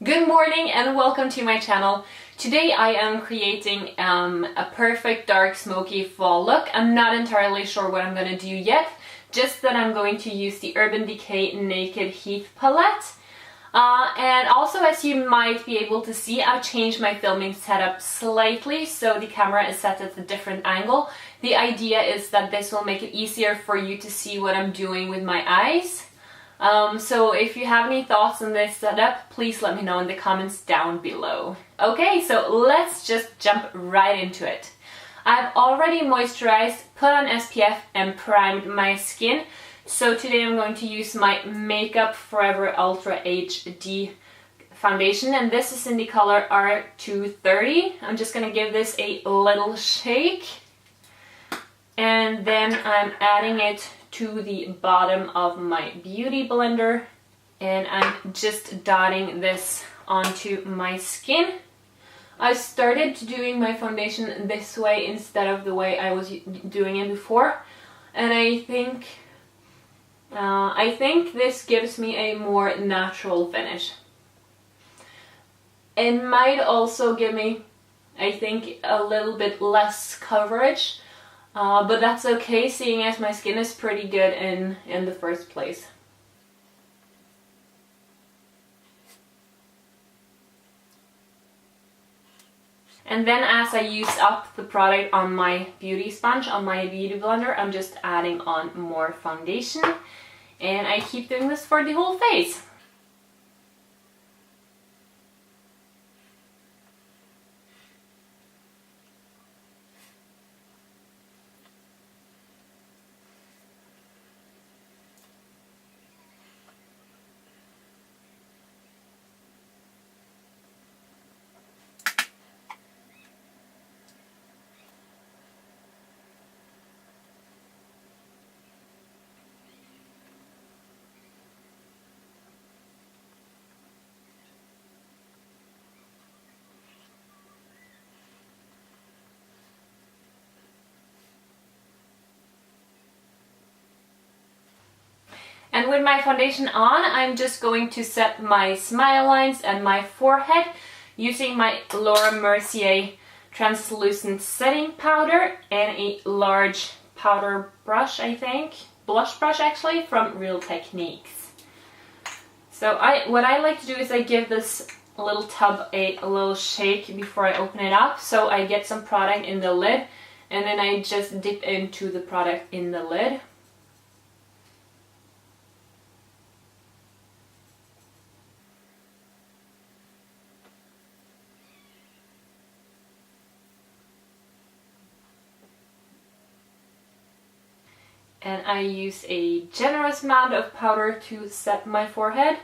Good morning and welcome to my channel. Today I am creating a perfect dark smoky fall look. I'm not entirely sure what I'm going to do yet, just that I'm going to use the Urban Decay Naked Heath palette. And also, as you might be able to see, I've changed my filming setup slightly, so the camera is set at a different angle. The idea is that this will make it easier for you to see what I'm doing with my eyes. So if you have any thoughts on this setup, please let me know in the comments down below. Okay, so let's just jump right into it. I've already moisturized, put on SPF and primed my skin. So today I'm going to use my Makeup Forever Ultra HD foundation, and this is in the color R230. I'm just going to give this a little shake, and then I'm adding it to the bottom of my beauty blender, and I'm just dotting this onto my skin. I started doing my foundation this way instead of the way I was doing it before, and I think this gives me a more natural finish. It might also give me, I think, a little bit less coverage. But that's okay, seeing as my skin is pretty good in the first place. And then as I use up the product on my beauty sponge, on my beauty blender, I'm just adding on more foundation. And I keep doing this for the whole face. And with my foundation on, I'm just going to set my smile lines and my forehead using my Laura Mercier translucent setting powder and a large powder brush, I think, blush brush actually, from Real Techniques. So what I like to do is I give this little tub a little shake before I open it up, so I get some product in the lid, and then I just dip into the product in the lid. And I use a generous amount of powder to set my forehead.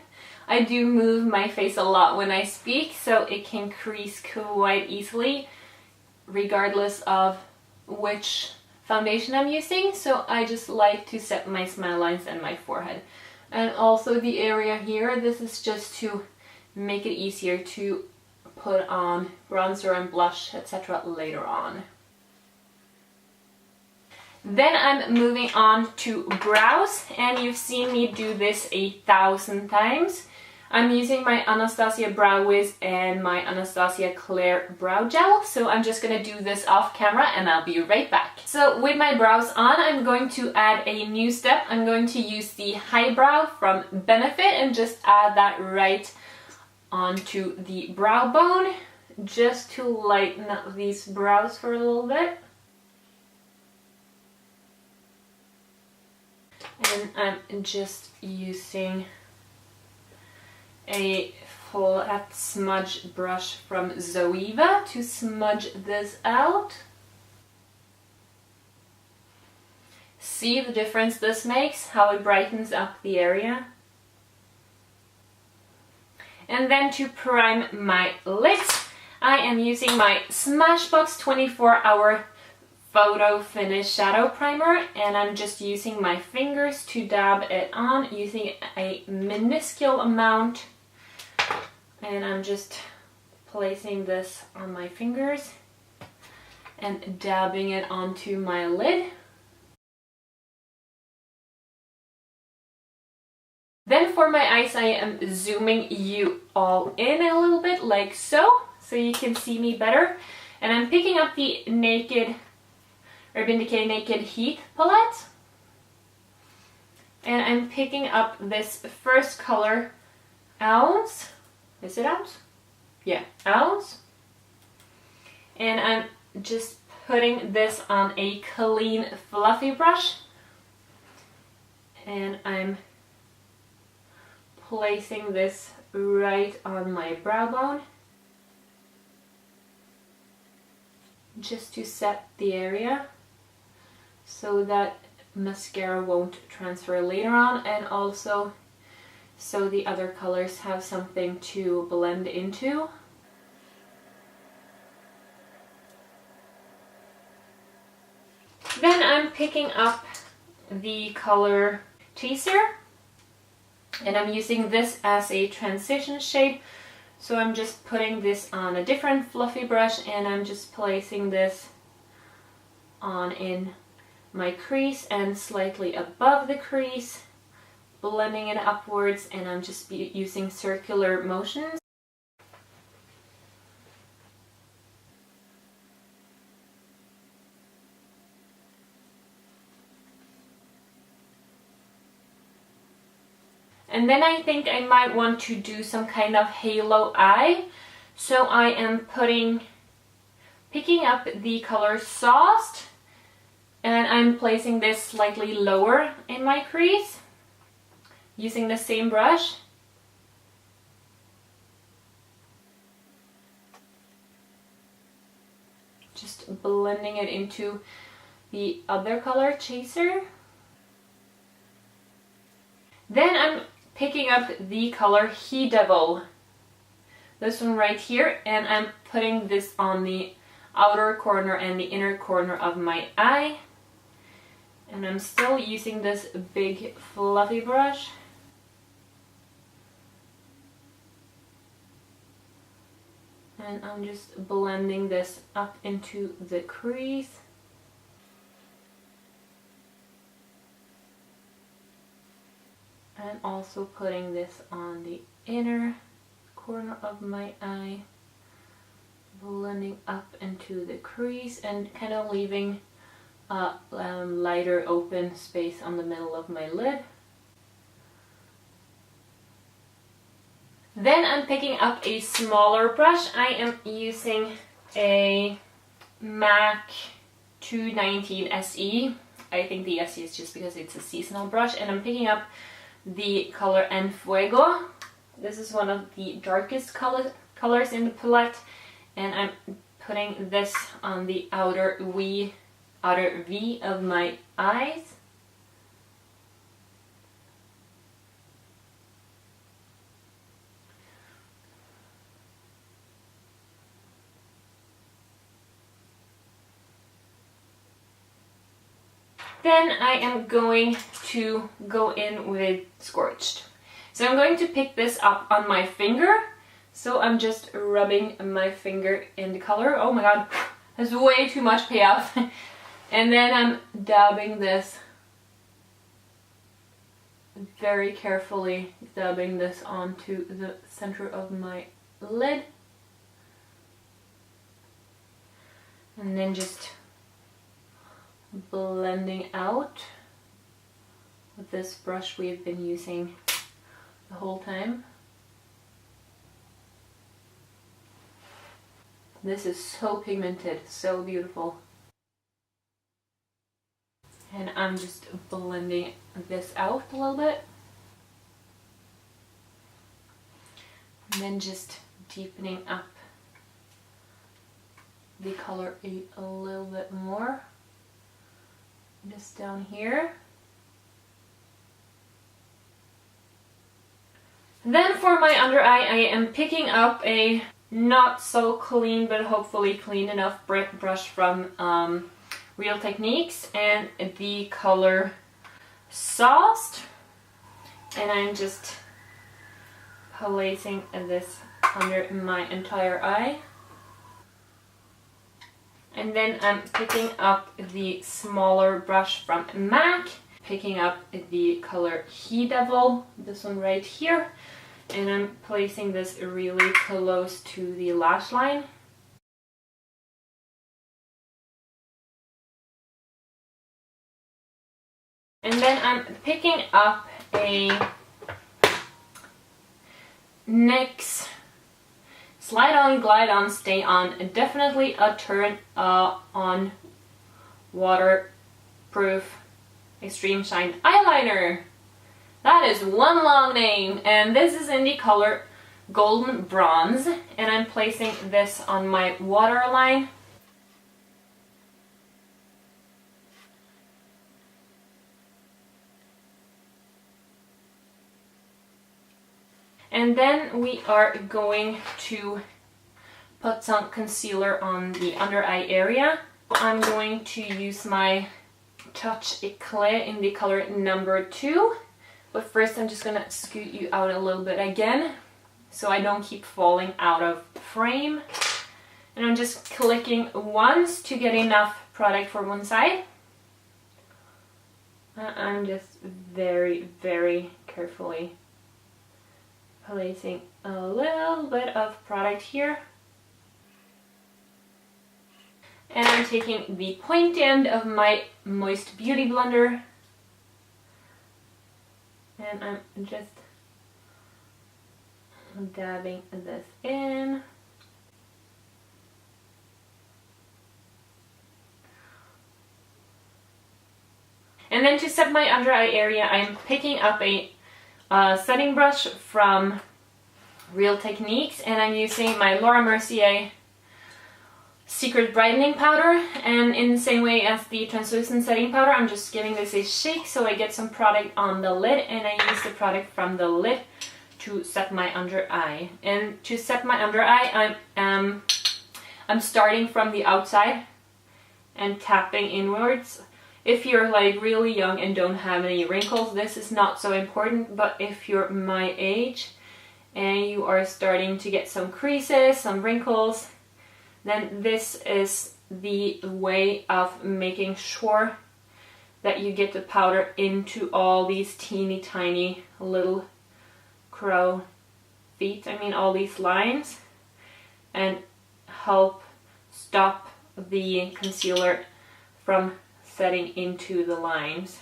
I do move my face a lot when I speak, so it can crease quite easily regardless of which foundation I'm using. So I just like to set my smile lines and my forehead. And also the area here, this is just to make it easier to put on bronzer and blush, etc. later on. Then I'm moving on to brows, and you've seen me do this 1,000 times. I'm using my Anastasia Brow Wiz and my Anastasia Clear Brow Gel, so I'm just going to do this off camera and I'll be right back. So with my brows on, I'm going to add a new step. I'm going to use the Highbrow from Benefit and just add that right onto the brow bone, just to lighten up these brows for a little bit. And I'm just using a flat smudge brush from Zoeva to smudge this out. See the difference this makes, how it brightens up the area. And then to prime my lids, I am using my Smashbox 24-hour Photo Finish Shadow Primer, and I'm just using my fingers to dab it on, using a minuscule amount, and I'm just placing this on my fingers and dabbing it onto my lid. Then for my eyes, I am zooming you all in a little bit like so you can see me better. And I'm picking up the Urban Decay Naked Heath palette. And I'm picking up this first color, Ounce. Is it Ounce? Yeah, Ounce. And I'm just putting this on a clean, fluffy brush. And I'm placing this right on my brow bone, just to set the area so that mascara won't transfer later on, and also so the other colors have something to blend into. Then I'm picking up the color Chaser, and I'm using this as a transition shade. So I'm just putting this on a different fluffy brush, and I'm just placing this on in my crease and slightly above the crease, blending it upwards, and I'm just using circular motions. And then I think I might want to do some kind of halo eye. So I am picking up the color Sauced, and I'm placing this slightly lower in my crease using the same brush. Just blending it into the other color, Chaser. Then I'm picking up the color He Devil, this one right here, and I'm putting this on the outer corner and the inner corner of my eye. And I'm still using this big fluffy brush. And I'm just blending this up into the crease. And also putting this on the inner corner of my eye, blending up into the crease and kind of leaving a lighter open space on the middle of my lid. Then I'm picking up a smaller brush. I am using a MAC 219 SE. I think the SE is just because it's a seasonal brush, and I'm picking up the color En Fuego. This is one of the darkest colors in the palette, and I'm putting this on the outer V of my eyes. Then I am going to go in with Scorched. So I'm going to pick this up on my finger. So I'm just rubbing my finger in the color. Oh my god, that's way too much payoff. And then I'm dabbing this, very carefully dabbing this onto the center of my lid. And then just blending out with this brush we've been using the whole time. This is so pigmented, so beautiful. And I'm just blending this out a little bit. And then just deepening up the color a little bit more. Just down here. Then for my under eye, I am picking up a not so clean but hopefully clean enough brush from Real Techniques, and the color Sauced, and I'm just placing this under my entire eye. And then I'm picking up the smaller brush from MAC, picking up the color He Devil, this one right here, and I'm placing this really close to the lash line. And then I'm picking up a NYX Slide On, Glide On, Stay On, definitely a turn on waterproof extreme shine eyeliner. That is one long name, and this is in the color Golden Bronze, and I'm placing this on my waterline. And then we are going to put some concealer on the under eye area. I'm going to use my Touch Eclat in the color number 2. But first I'm just gonna scoot you out a little bit again, so I don't keep falling out of frame. And I'm just clicking once to get enough product for one side. I'm just very, very carefully placing a little bit of product here. And I'm taking the point end of my Moist Beauty blender, and I'm just dabbing this in. And then to set my under eye area, I'm picking up a setting brush from Real Techniques, and I'm using my Laura Mercier Secret Brightening Powder, and in the same way as the translucent setting powder, I'm just giving this a shake so I get some product on the lid, and I use the product from the lid to set my under eye. And to set my under eye, I'm starting from the outside and tapping inwards. If you're like really young and don't have any wrinkles, this is not so important, but if you're my age and you are starting to get some creases, some wrinkles, then this is the way of making sure that you get the powder into all these teeny tiny little crow feet, all these lines, and help stop the concealer from setting into the lines.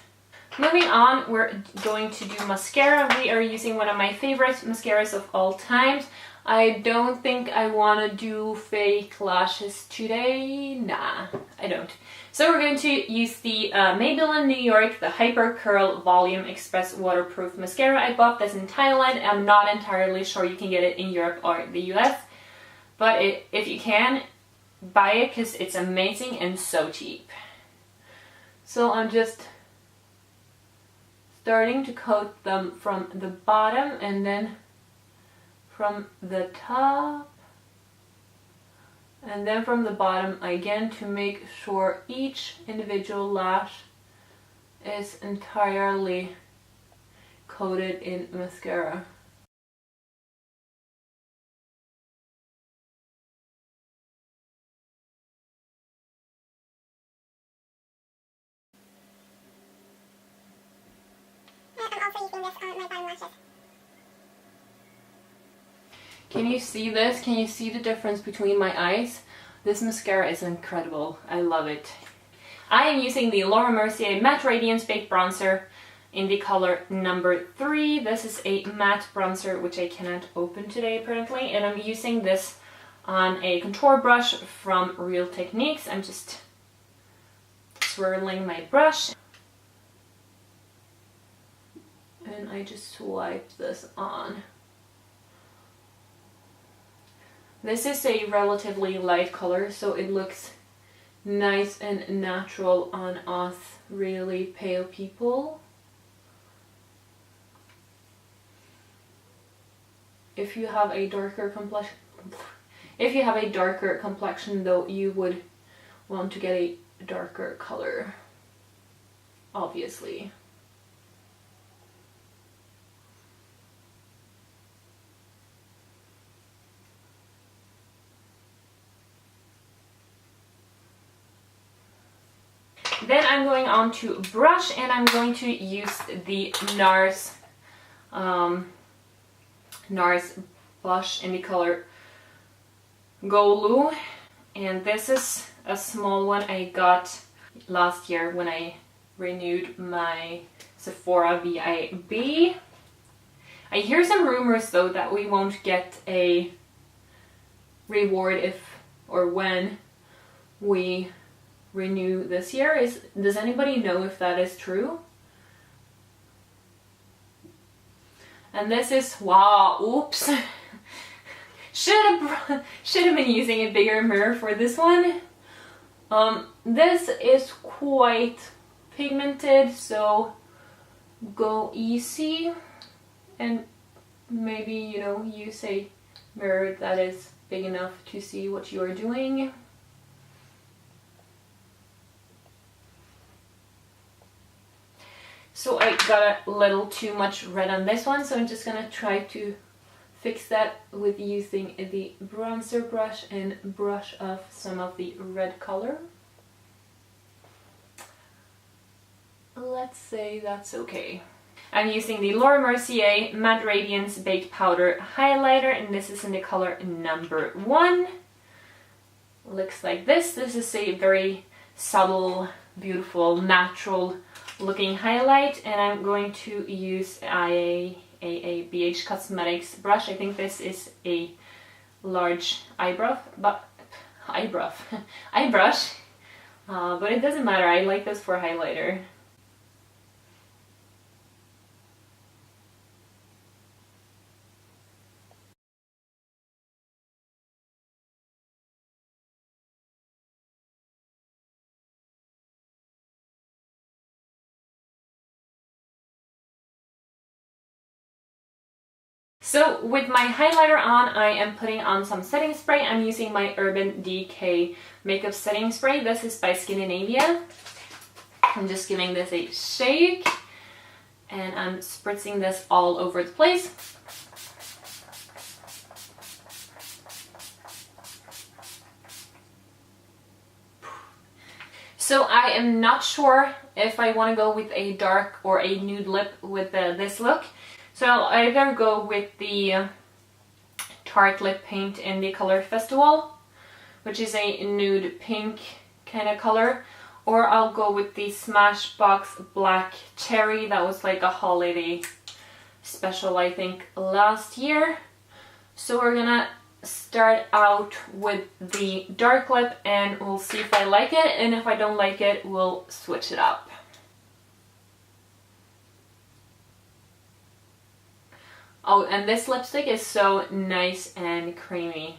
Moving on, we're going to do mascara. We are using one of my favorite mascaras of all times. I don't think I want to do fake lashes today. Nah, I don't. So we're going to use the Maybelline New York, the Hyper Curl Volume Express Waterproof Mascara. I bought this in Thailand. I'm not entirely sure you can get it in Europe or the US. But if you can, buy it because it's amazing and so cheap. So I'm just starting to coat them from the bottom and then from the top, and then from the bottom again, to make sure each individual lash is entirely coated in mascara. I'm also using this on my bottom lashes. Can you see this? Can you see the difference between my eyes? This mascara is incredible. I love it. I am using the Laura Mercier Matte Radiance Baked Bronzer in the color number 3. This is a matte bronzer which I cannot open today apparently, and I'm using this on a contour brush from Real Techniques. I'm just swirling my brush and I just swipe this on. This is a relatively light color, so it looks nice and natural on us really pale people. If you have a darker complexion, though, you would want to get a darker color, obviously. Then I'm going on to brush, and I'm going to use the NARS blush in the color Golu, and this is a small one I got last year when I renewed my Sephora VIB. I hear some rumors though that we won't get a reward if or when we renew this year. Does anybody know if that is true? And this is, wow, oops. Should have been using a bigger mirror for this one. This is quite pigmented, so go easy and maybe, you know, use a mirror that is big enough to see what you are doing. So I got a little too much red on this one, so I'm just gonna try to fix that with using the bronzer brush and brush off some of the red color. Let's say that's okay. I'm using the Laura Mercier Matte Radiance Baked Powder Highlighter, and this is in the color number 1. Looks like this. This is a very subtle, beautiful, natural looking highlight, and I'm going to use a BH Cosmetics brush. I think this is a large eyebrush, but it doesn't matter. I like this for highlighter. So with my highlighter on, I am putting on some setting spray. I'm using my Urban Decay Makeup Setting Spray. This is by Scandinavia. I'm just giving this a shake, and I'm spritzing this all over the place. So I am not sure if I want to go with a dark or a nude lip with this look. So I'll either go with the Tarte Lip Paint in the color Festival, which is a nude pink kind of color, or I'll go with the Smashbox Black Cherry. That was like a holiday special, I think, last year. So we're gonna start out with the dark lip, and we'll see if I like it, and if I don't like it, we'll switch it up. Oh, and this lipstick is so nice and creamy.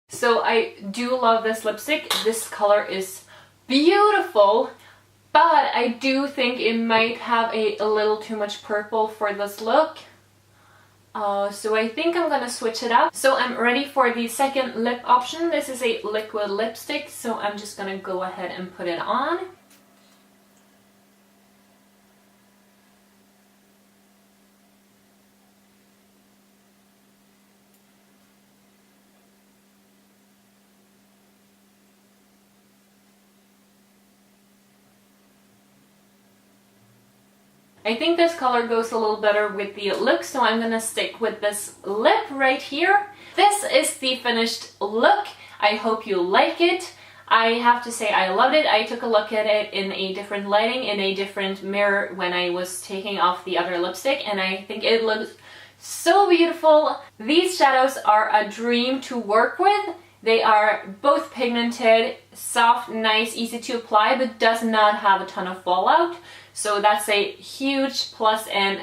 So I do love this lipstick. This color is beautiful, but I do think it might have a little too much purple for this look. So I think I'm gonna switch it up. So I'm ready for the second lip option. This is a liquid lipstick, so I'm just gonna go ahead and put it on. I think this color goes a little better with the look, so I'm gonna stick with this lip right here. This is the finished look. I hope you like it. I have to say I loved it. I took a look at it in a different lighting, in a different mirror when I was taking off the other lipstick, and I think it looks so beautiful. These shadows are a dream to work with. They are both pigmented, soft, nice, easy to apply, but does not have a ton of fallout. So that's a huge plus and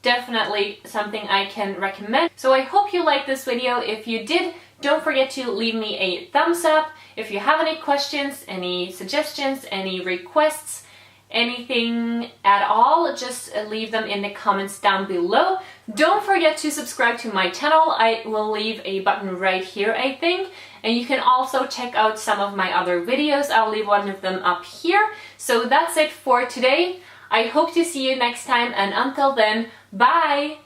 definitely something I can recommend. So I hope you liked this video. If you did, don't forget to leave me a thumbs up. If you have any questions, any suggestions, any requests, anything at all, just leave them in the comments down below. Don't forget to subscribe to my channel. I will leave a button right here, I think. And you can also check out some of my other videos. I'll leave one of them up here. So that's it for today. I hope to see you next time, and until then, bye!